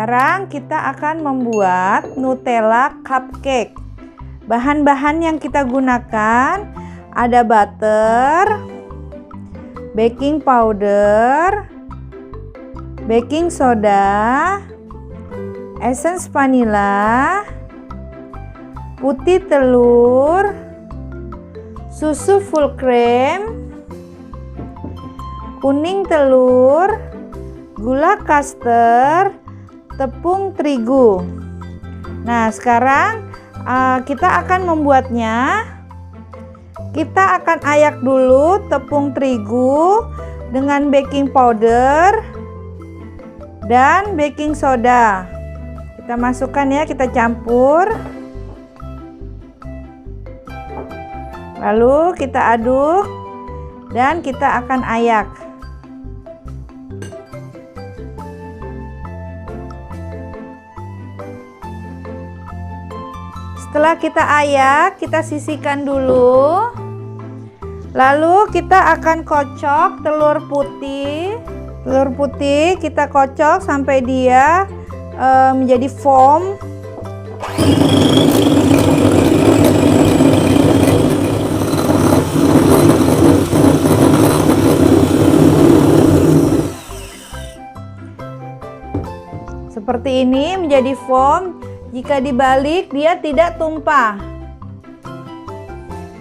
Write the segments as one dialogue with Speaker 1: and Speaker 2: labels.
Speaker 1: Sekarang kita akan membuat Nutella cupcake. Bahan-bahan yang kita gunakan ada butter, baking powder, baking soda, essence vanilla, putih telur, susu full cream, kuning telur, gula kaster, tepung terigu. Nah, sekarang kita akan membuatnya. Kita akan ayak dulu tepung terigu dengan baking powder dan baking soda. Kita masukkan ya, kita campur. Lalu kita aduk dan kita akan ayak. Setelah kita ayak, kita sisihkan dulu. Lalu kita akan kocok telur putih. Telur putih kita kocok sampai dia menjadi foam. Seperti ini menjadi foam. Jika dibalik dia tidak tumpah.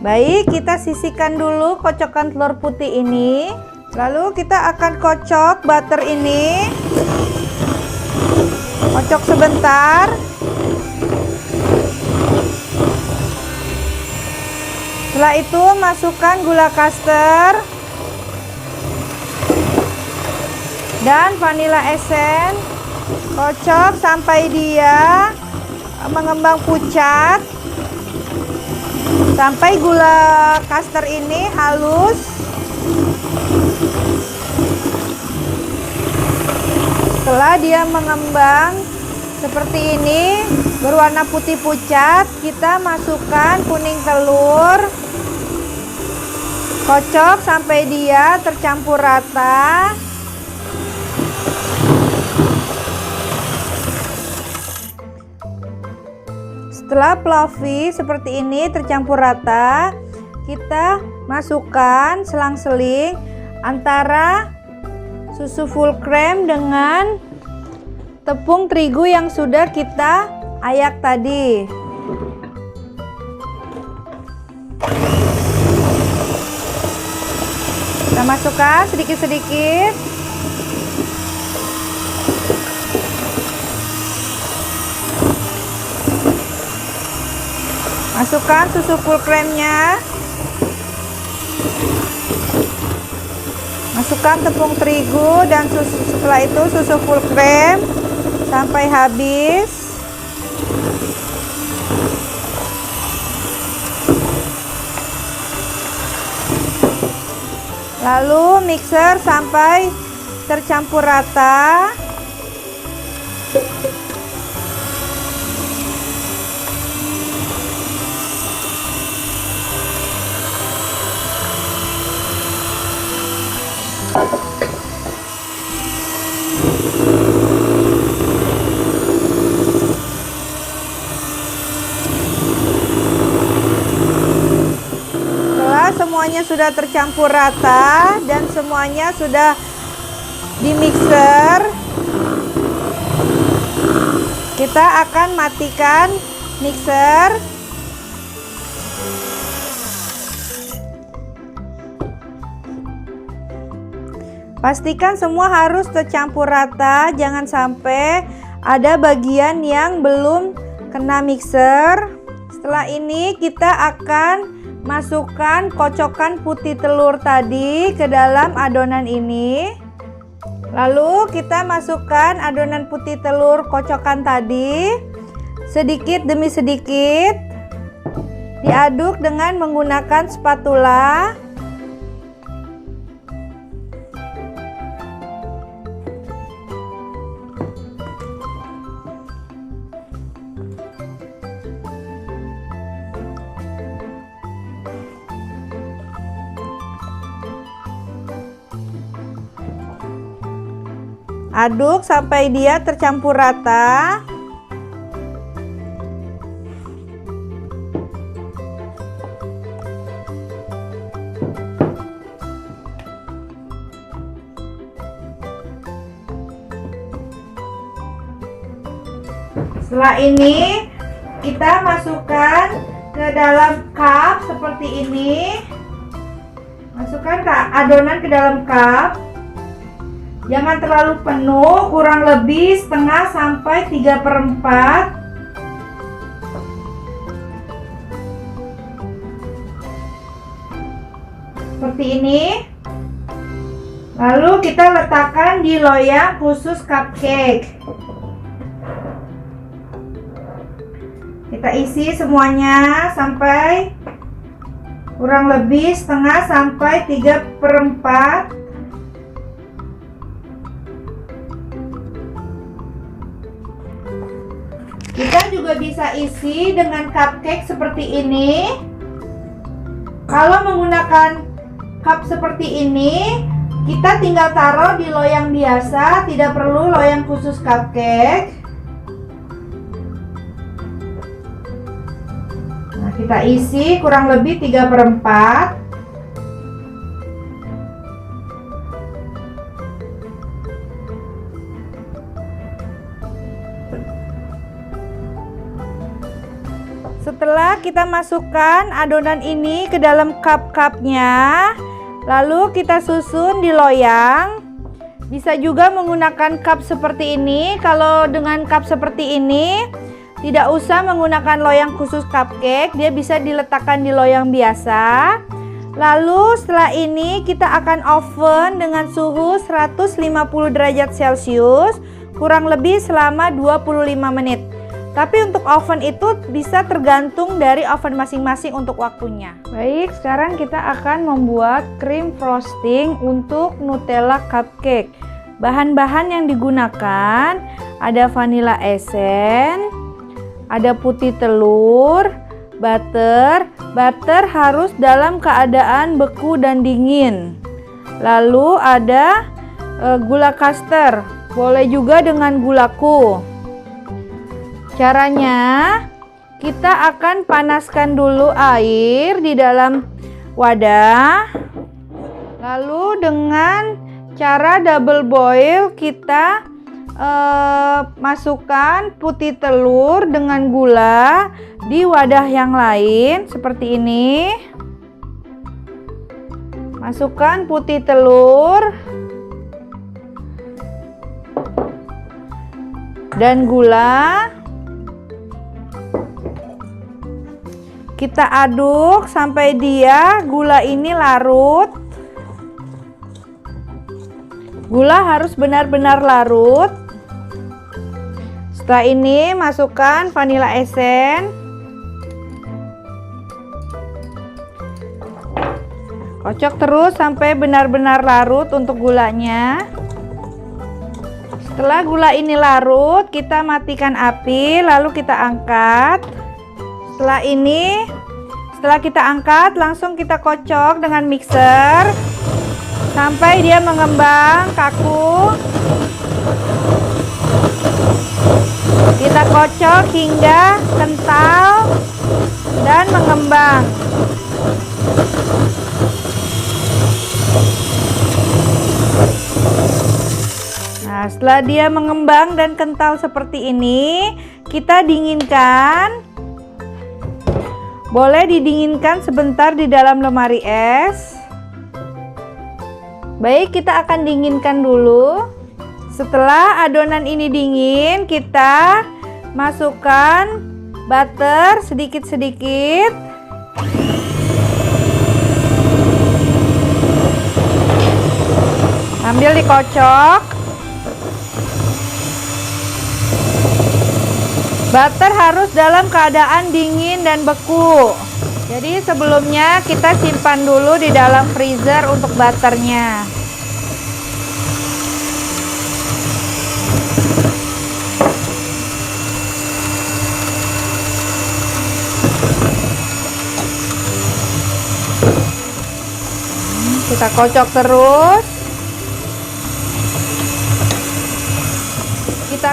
Speaker 1: Baik, kita sisihkan dulu kocokan telur putih ini. Lalu kita akan kocok butter ini. Kocok sebentar. Setelah itu masukkan gula kaster dan vanilla essence. Kocok sampai dia mengembang pucat. Sampai gula kaster ini halus. Setelah dia mengembang seperti ini, berwarna putih pucat, kita masukkan kuning telur. Kocok sampai dia tercampur rata. Setelah fluffy seperti ini tercampur rata, kita masukkan selang-seling antara susu full cream dengan tepung terigu yang sudah kita ayak tadi. Kita masukkan sedikit-sedikit. Masukkan susu full creamnya. Masukkan tepung terigu dan setelah itu susu full cream sampai habis. Lalu mixer sampai tercampur rata. Semuanya sudah tercampur rata dan semuanya sudah di mixer. Kita akan matikan mixer. Pastikan semua harus tercampur rata, jangan sampai ada bagian yang belum kena mixer. Setelah ini kita akan masukkan kocokan putih telur tadi ke dalam adonan ini. Lalu kita masukkan adonan putih telur kocokan tadi sedikit demi sedikit. Diaduk dengan menggunakan spatula. Aduk sampai dia tercampur rata. Setelah ini kita masukkan ke dalam cup seperti ini. Masukkan adonan ke dalam cup. Jangan terlalu penuh, kurang lebih setengah sampai 3/4. Seperti ini. Lalu kita letakkan di loyang khusus cupcake. Kita isi semuanya sampai kurang lebih setengah sampai 3/4. Kita juga bisa isi dengan cupcake seperti ini. Kalau menggunakan cup seperti ini, kita tinggal taruh di loyang biasa, tidak perlu loyang khusus cupcake. Nah, kita isi kurang lebih 3/4. Setelah kita masukkan adonan ini ke dalam cup-cupnya, lalu kita susun di loyang. Bisa juga menggunakan cup seperti ini. Kalau dengan cup seperti ini, tidak usah menggunakan loyang khusus cupcake, dia bisa diletakkan di loyang biasa. Lalu setelah ini kita akan oven dengan suhu 150 derajat Celcius kurang lebih selama 25 menit. Tapi untuk oven itu bisa tergantung dari oven masing-masing untuk waktunya. Baik, sekarang kita akan membuat krim frosting untuk Nutella cupcake. Bahan-bahan yang digunakan ada vanilla essence, ada putih telur, butter. Butter harus dalam keadaan beku dan dingin. Lalu ada gula caster, boleh juga dengan gulaku. Caranya, kita akan panaskan dulu air di dalam wadah. Lalu dengan cara double boil kita masukkan putih telur dengan gula di wadah yang lain seperti ini. Masukkan putih telur dan gula. Kita aduk sampai gula ini larut. Gula harus benar-benar larut. Setelah ini masukkan vanilla essence. Kocok terus sampai benar-benar larut untuk gulanya. Setelah gula ini larut, kita matikan api, lalu kita angkat. Setelah kita angkat, langsung kita kocok dengan mixer sampai dia mengembang kaku. Kita kocok hingga kental dan mengembang. Nah, setelah dia mengembang dan kental seperti ini, kita dinginkan. Boleh didinginkan sebentar di dalam lemari es. Baik, kita akan dinginkan dulu. Setelah adonan ini dingin, kita masukkan butter sedikit-sedikit. Sambil dikocok. Butter harus dalam keadaan dingin dan beku. Jadi sebelumnya kita simpan dulu di dalam freezer untuk butternya. Kita kocok terus.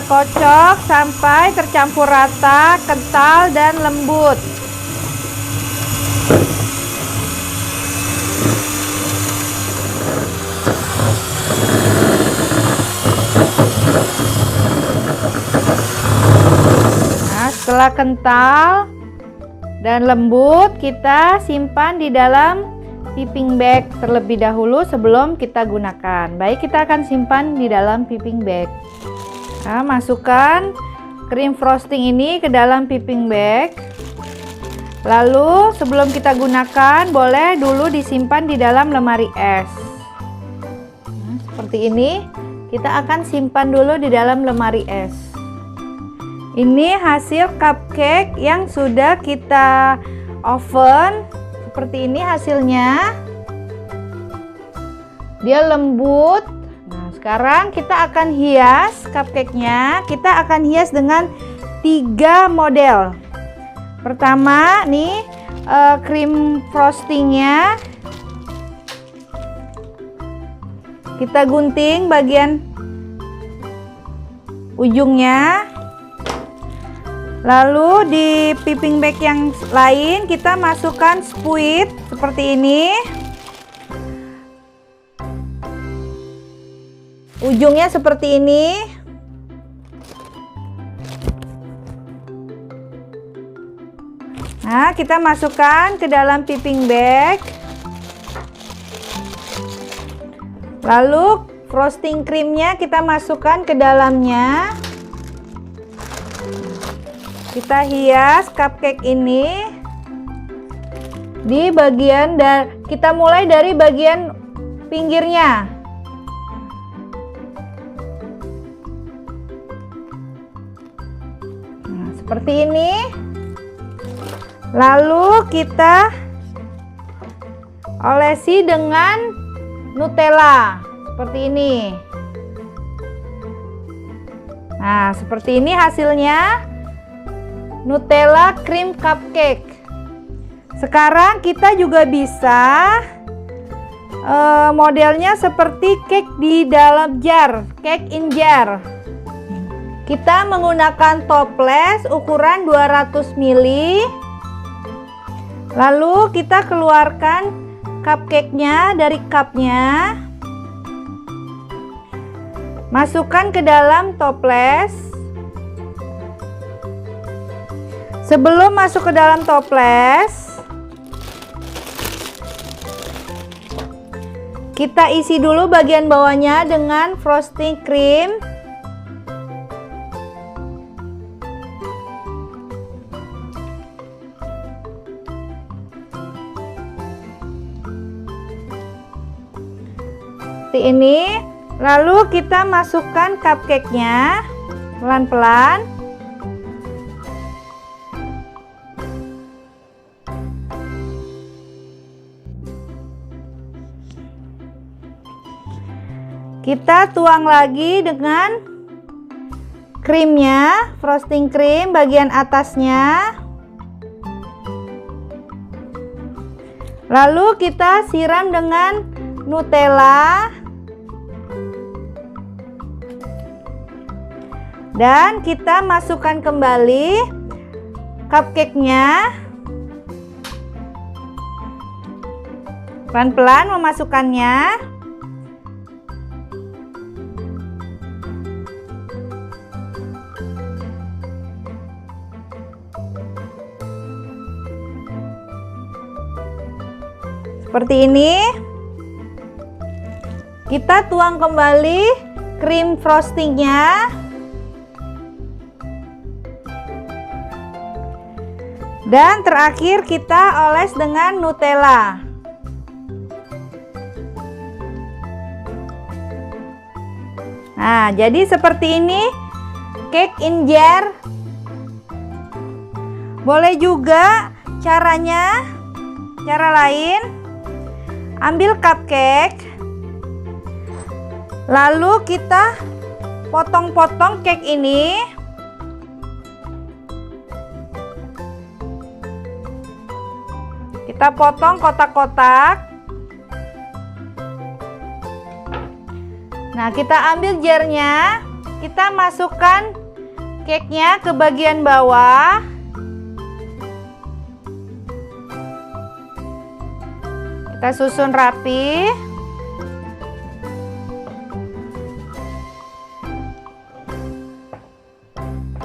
Speaker 1: kocok sampai tercampur rata, kental dan lembut. Nah, setelah kental dan lembut, kita simpan di dalam piping bag terlebih dahulu sebelum kita gunakan. Baik, kita akan simpan di dalam piping bag. Nah, masukkan krim frosting ini ke dalam piping bag. Lalu sebelum kita gunakan, boleh dulu disimpan di dalam lemari es. Nah, seperti ini, kita akan simpan dulu di dalam lemari es. Ini hasil cupcake yang sudah kita oven. Seperti ini hasilnya. Dia lembut. Nah, sekarang kita akan hias cupcake-nya. Kita akan hias dengan 3 model. Pertama nih, krim frostingnya kita gunting bagian ujungnya. Lalu di piping bag yang lain kita masukkan spuit seperti ini. Ujungnya seperti ini. Nah, kita masukkan ke dalam piping bag. Lalu frosting krimnya kita masukkan ke dalamnya. Kita hias cupcake ini di bagian kita mulai dari bagian pinggirnya. Nah, seperti ini. Lalu kita olesi dengan Nutella seperti ini. Nah, seperti ini hasilnya. Nutella cream cupcake. Sekarang kita juga bisa modelnya seperti cake di dalam jar, cake in jar. Kita menggunakan toples ukuran 200 ml. Lalu kita keluarkan cupcake-nya dari cupnya. Masukkan ke dalam toples. Sebelum masuk ke dalam toples, kita isi dulu bagian bawahnya dengan frosting cream. Seperti ini. Lalu kita masukkan cupcake-nya pelan-pelan. Kita tuang lagi dengan krimnya, frosting cream bagian atasnya. Lalu kita siram dengan Nutella. Dan kita masukkan kembali cupcake-nya. Pelan-pelan memasukkannya. Seperti ini. Kita tuang kembali krim frostingnya. Dan terakhir kita oles dengan Nutella. Nah, jadi seperti ini cake in jar. Boleh juga caranya, cara lain. Ambil cupcake, lalu kita potong-potong cake ini. Kita potong kotak-kotak. Nah, kita ambil jarnya. kita masukkan cake-nya ke bagian bawah. Kita susun rapi.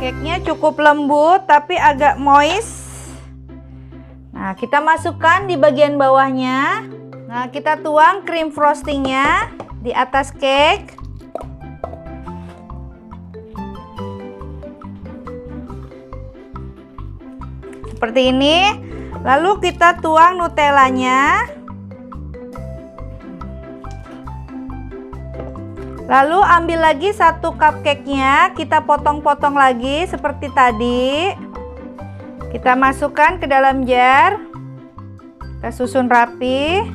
Speaker 1: Cake-nya cukup lembut tapi agak moist. Nah, kita masukkan di bagian bawahnya. Nah, kita tuang krim frostingnya di atas cake. Seperti ini. Lalu kita tuang nutellanya. Lalu ambil lagi satu cupcake-nya, kita potong-potong lagi seperti tadi. Kita masukkan ke dalam jar. Kita susun rapi.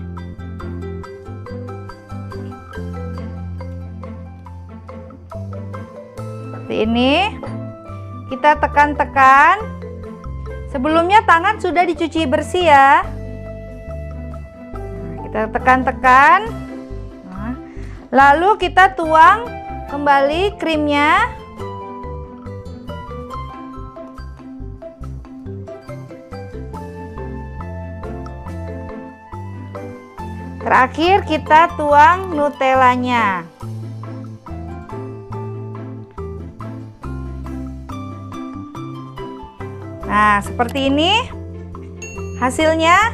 Speaker 1: Seperti ini. Kita tekan-tekan. Sebelumnya tangan sudah dicuci bersih ya. Kita tekan-tekan. Lalu kita tuang kembali krimnya. Terakhir kita tuang nutellanya. Nah, seperti ini hasilnya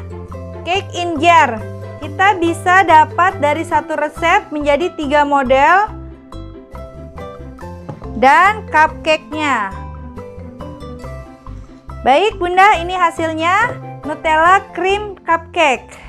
Speaker 1: cake in jar. Kita bisa dapat dari satu resep menjadi 3 model dan cupcake-nya. Baik Bunda, ini hasilnya Nutella cream cupcake.